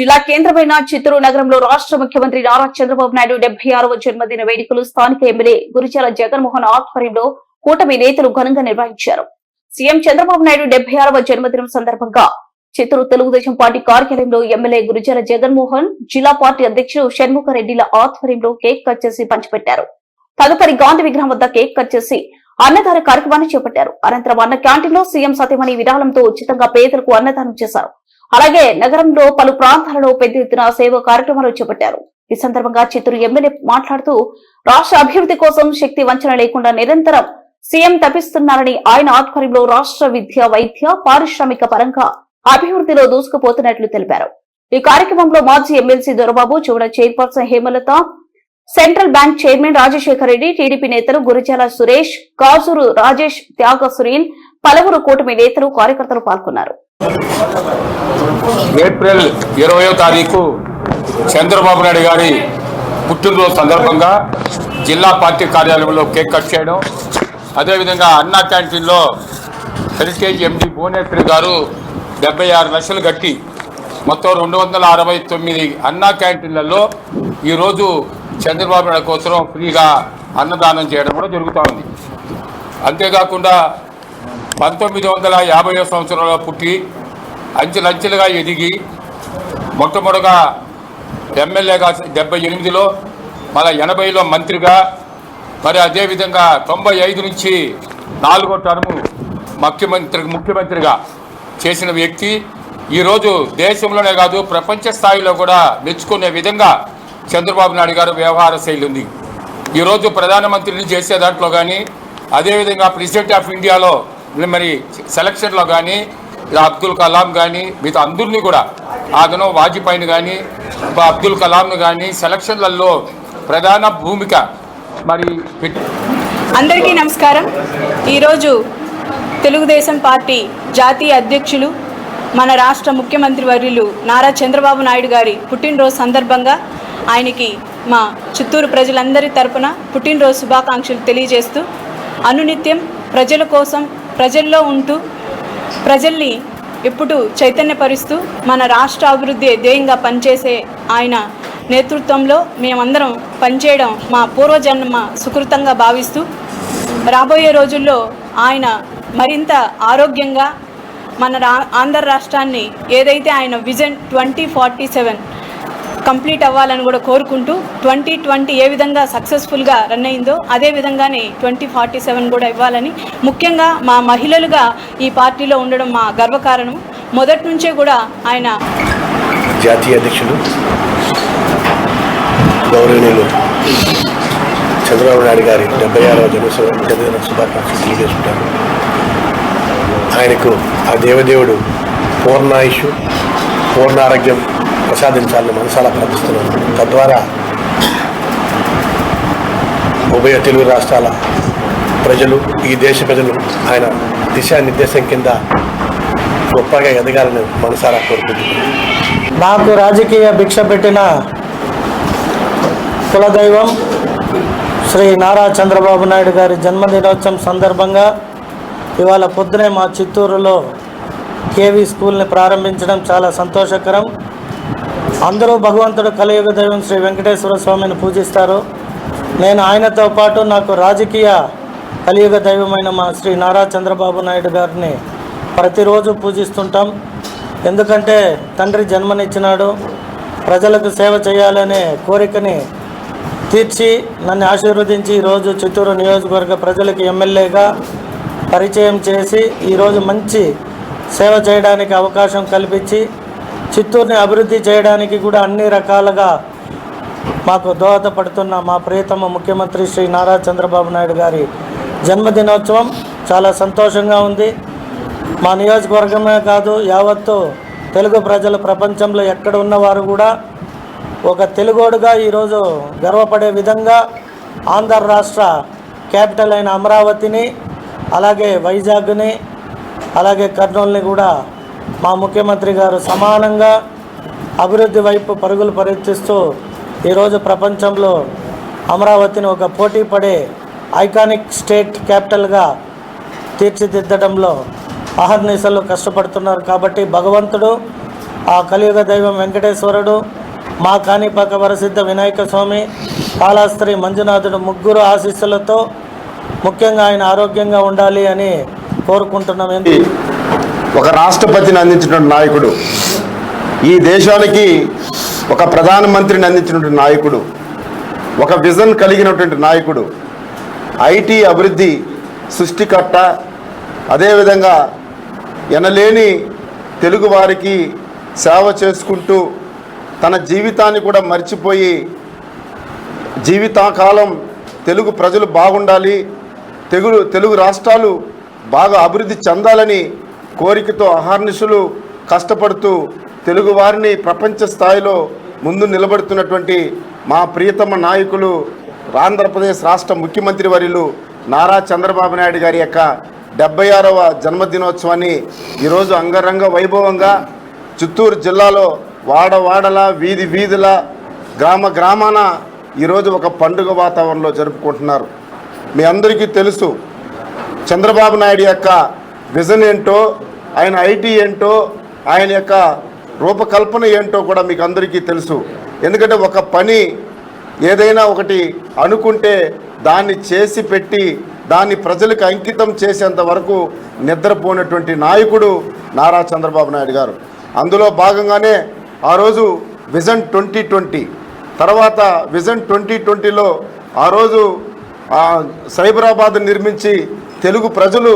జిల్లా కేంద్రమైన చిత్తూరు నగరంలో రాష్ట్ర ముఖ్యమంత్రి నారా చంద్రబాబు నాయుడు 76వ జన్మదిన వేడుకలు స్థానిక ఎమ్మెల్యే గురిజాల జగన్మోహన్ ఆధ్వర్యంలో కూటమి నేతలు ఘనంగా నిర్వహించారు. సీఎం చంద్రబాబు నాయుడు 76వ జన్మదినం సందర్భంగా చిత్తూరు తెలుగుదేశం పార్టీ కార్యాలయంలో ఎమ్మెల్యే గురిజాల జగన్మోహన్, జిల్లా పార్టీ అధ్యక్షుడు షణ్ముఖరెడ్డిల ఆధ్వర్యంలో కేక్ కట్ చేసి పంచిపెట్టారు. తదుపరి గాంధీ విగ్రహం వద్ద కేక్ కట్ చేసి అన్నదాన కార్యక్రమాన్ని చేపట్టారు. అనంతరం అన్న క్యాంటీన్లో సీఎం సతీమణి విరాళంతో ఉచితంగా పేదలకు అన్నదానం చేశారు. అలాగే నగరంలో పలు ప్రాంతాలలో పెద్ద ఎత్తున సేవా కార్యక్రమాలు చేపట్టారు. ఈ సందర్భంగా చిత్తూరు ఎమ్మెల్యే మాట్లాడుతూ రాష్ట్ర అభివృద్ధి కోసం శక్తి వంచన లేకుండా నిరంతరం సీఎం తప్పిస్తున్నారని, ఆయన ఆధ్వర్యంలో రాష్ట్ర విద్య, వైద్య, పారిశ్రామిక పరంగా అభివృద్ధిలో దూసుకుపోతున్నట్లు తెలిపారు. ఈ కార్యక్రమంలో మాజీ ఎమ్మెల్సీ దొరబాబు, చూడ chairperson Hemalatha, central bank chairman Rajasekhar Reddy, TDP నేతలు గురిజాల సురేష్, కాజూరు రాజేష్, త్యాగ సునీల్, పలువురు కూటమి నేతలు, కార్యకర్తలు పాల్గొన్నారు. ఏప్రిల్ 20వ తారీఖు చంద్రబాబు నాయుడు గారి పుట్టినరోజు సందర్భంగా జిల్లా పార్టీ కార్యాలయంలో కేక్ కట్ చేయడం, అదేవిధంగా అన్నా క్యాంటీన్లో హెరిటేజ్ ఎండి భువనేశ్వరి గారు 76 లక్షలు కట్టి మొత్తం 269 అన్నా క్యాంటీన్లలో ఈరోజు చంద్రబాబు నాయుడు కోసం ఫ్రీగా అన్నదానం చేయడం కూడా జరుగుతూ ఉంది. అంతేకాకుండా 1950వ సంవత్సరంలో పుట్టి అంచెలంచెలుగా ఎదిగి మొట్టమొదటిగా ఎమ్మెల్యేగా 78లో, మళ్ళీ 80లో మంత్రిగా, మరి అదేవిధంగా 95 నుంచి 4వ టర్ము ముఖ్యమంత్రిగా చేసిన వ్యక్తి ఈరోజు దేశంలోనే కాదు ప్రపంచ స్థాయిలో కూడా మెచ్చుకునే విధంగా చంద్రబాబు నాయుడు గారు వ్యవహార శైలి ఉంది. ఈరోజు ప్రధానమంత్రిని చేసే దాంట్లో కానీ, అదేవిధంగా ప్రెసిడెంట్ ఆఫ్ ఇండియాలో మరి సెలక్షన్లో కానీ అబ్దుల్ కలాం కానీ మిగతా అందరినీ కూడా, అతను వాజ్పేయిని కానీ అబ్దుల్ కలాంను కానీ సెలక్షన్లలో ప్రధాన భూమిక మరి అందరికీ నమస్కారం. ఈరోజు తెలుగుదేశం పార్టీ జాతీయ అధ్యక్షులు, మన రాష్ట్ర ముఖ్యమంత్రి వర్యులు నారా చంద్రబాబు నాయుడు గారి పుట్టినరోజు సందర్భంగా ఆయనకి మా చిత్తూరు ప్రజలందరి తరపున పుట్టినరోజు శుభాకాంక్షలు తెలియజేస్తూ, అనునిత్యం ప్రజల కోసం ప్రజల్లో ఉంటూ ప్రజల్ని ఎప్పుడు చైతన్యపరుస్తూ మన రాష్ట్ర అభివృద్ధి ధ్యేయంగా పనిచేసే ఆయన నేతృత్వంలో మేమందరం పనిచేయడం మా పూర్వజన్మ సుకృతంగా భావిస్తూ, రాబోయే రోజుల్లో ఆయన మరింత ఆరోగ్యంగా మన ఆంధ్ర రాష్ట్రాన్ని ఏదైతే ఆయన విజన్ 2047 కంప్లీట్ అవ్వాలని కూడా కోరుకుంటూ, 2020 ఏ విధంగా సక్సెస్ఫుల్గా రన్ అయిందో అదే విధంగానే 2047 కూడా ఇవ్వాలని, ముఖ్యంగా మా మహిళలుగా ఈ పార్టీలో ఉండడం మా గర్వకారణం. మొదటి నుంచే కూడా ఆయన జాతీయ అధ్యక్షులు గౌరవనీయులు చంద్రబాబు నాయుడు గారి 76వ జన్మదిన శుభాకాంక్షలు తెలియజేసుకుంటారు. ఆయనకు ఆ దేవదేవుడు పూర్ణాయుషు, పూర్ణ ఆరోగ్యం ప్రసాదించాలని మనసారా ప్రార్థిస్తున్నాను. తద్వారా ఉభయ తెలుగు రాష్ట్రాల ప్రజలు, ఈ దేశ ప్రజలు ఆయన దిశానిర్దేశం కింద గొప్పగా ఎదగాలని మనసారా కోరుకుంటున్నాను. నాకు రాజకీయ భిక్ష పెట్టిన కులదైవం శ్రీ నారా చంద్రబాబు నాయుడు గారి జన్మదినోత్సవం సందర్భంగా ఇవాళ పొద్దునే మా చిత్తూరులో కేవీ స్కూల్ని ప్రారంభించడం చాలా సంతోషకరం. అందరూ భగవంతుడు కలియుగ దైవం శ్రీ వెంకటేశ్వర స్వామిని పూజిస్తారు. నేను ఆయనతో పాటు నాకు రాజకీయ కలియుగ దైవమైన మా శ్రీ నారా చంద్రబాబు నాయుడు గారిని ప్రతిరోజు పూజిస్తుంటాం. ఎందుకంటే తండ్రి జన్మనిచ్చినాడు, ప్రజలకు సేవ చేయాలనే కోరికని తీర్చి నన్ను ఆశీర్వదించి ఈరోజు చిత్తూరు నియోజకవర్గ ప్రజలకు ఎమ్మెల్యేగా పరిచయం చేసి ఈరోజు మంచి సేవ చేయడానికి అవకాశం కల్పించి చిత్తూరుని అభివృద్ధి చేయడానికి కూడా అన్ని రకాలుగా మాకు దోహదపడుతున్న మా ప్రియతమ ముఖ్యమంత్రి శ్రీ నారా చంద్రబాబు నాయుడు గారి జన్మదినోత్సవం చాలా సంతోషంగా ఉంది. మా నియోజకవర్గమే కాదు, యావత్తు తెలుగు ప్రజలు ప్రపంచంలో ఎక్కడ ఉన్నవారు కూడా ఒక తెలుగోడుగా ఈరోజు గర్వపడే విధంగా ఆంధ్ర రాష్ట్ర క్యాపిటల్ అయిన అమరావతిని, అలాగే వైజాగ్ని, అలాగే కర్నూలుని కూడా మా ముఖ్యమంత్రి గారు సమానంగా అభివృద్ధి వైపు పరుగులు పరిగెత్తిస్తూ ఈరోజు ప్రపంచంలో అమరావతిని ఒక పోటీ పడే ఐకానిక్ స్టేట్ క్యాపిటల్గా తీర్చిదిద్దడంలో అహర్నిశలు కష్టపడుతున్నారు. కాబట్టి భగవంతుడు ఆ కలియుగ దైవం వెంకటేశ్వరుడు, మా కాణిపాక వరసిద్ధ వినాయక స్వామి, కాళహస్త్రి మంజునాథుడు ముగ్గురు ఆశీస్సులతో ముఖ్యంగా ఆయన ఆరోగ్యంగా ఉండాలి అని కోరుకుంటున్నాం. ఒక రాష్ట్రపతిని అందించినటువంటి నాయకుడు, ఈ దేశానికి ఒక ప్రధానమంత్రిని అందించినటువంటి నాయకుడు, ఒక విజన్ కలిగినటువంటి నాయకుడు, ఐటీ అభివృద్ధి సృష్టికర్త, అదేవిధంగా ఎనలేని తెలుగువారికి సేవ చేసుకుంటూ తన జీవితాన్ని కూడా మర్చిపోయి జీవితకాలం తెలుగు ప్రజలు బాగుండాలి, తెలుగు రాష్ట్రాలు బాగా అభివృద్ధి చెందాలని కోరికతో అహర్నిశలు కష్టపడుతూ తెలుగువారిని ప్రపంచ స్థాయిలో ముందు నిలబడుతున్నటువంటి మా ప్రియతమ నాయకులు ఆంధ్రప్రదేశ్ రాష్ట్ర ముఖ్యమంత్రి వర్యులు నారా చంద్రబాబు నాయుడు గారి యొక్క 76వ జన్మదినోత్సవాన్ని ఈరోజు అంగరంగ వైభవంగా చిత్తూరు జిల్లాలో వాడవాడల వీధి వీధుల గ్రామాన ఈరోజు ఒక పండుగ వాతావరణంలో జరుపుకుంటున్నారు. మీ అందరికీ తెలుసు చంద్రబాబు నాయుడు యొక్క విజన్ ఏంటో, ఆయన ఐటీ ఏంటో, ఆయన యొక్క రూపకల్పన ఏంటో కూడా మీకు అందరికీ తెలుసు. ఎందుకంటే ఒక పని ఏదైనా ఒకటి అనుకుంటే దాన్ని చేసి పెట్టి దాన్ని ప్రజలకు అంకితం చేసేంత వరకు నిద్రపోయినటువంటి నాయకుడు నారా చంద్రబాబు నాయుడు గారు. అందులో భాగంగానే ఆ రోజు విజన్ 2020 తర్వాత విజన్ 2020లో ఆ రోజు సైబరాబాద్ నిర్మించి తెలుగు ప్రజలు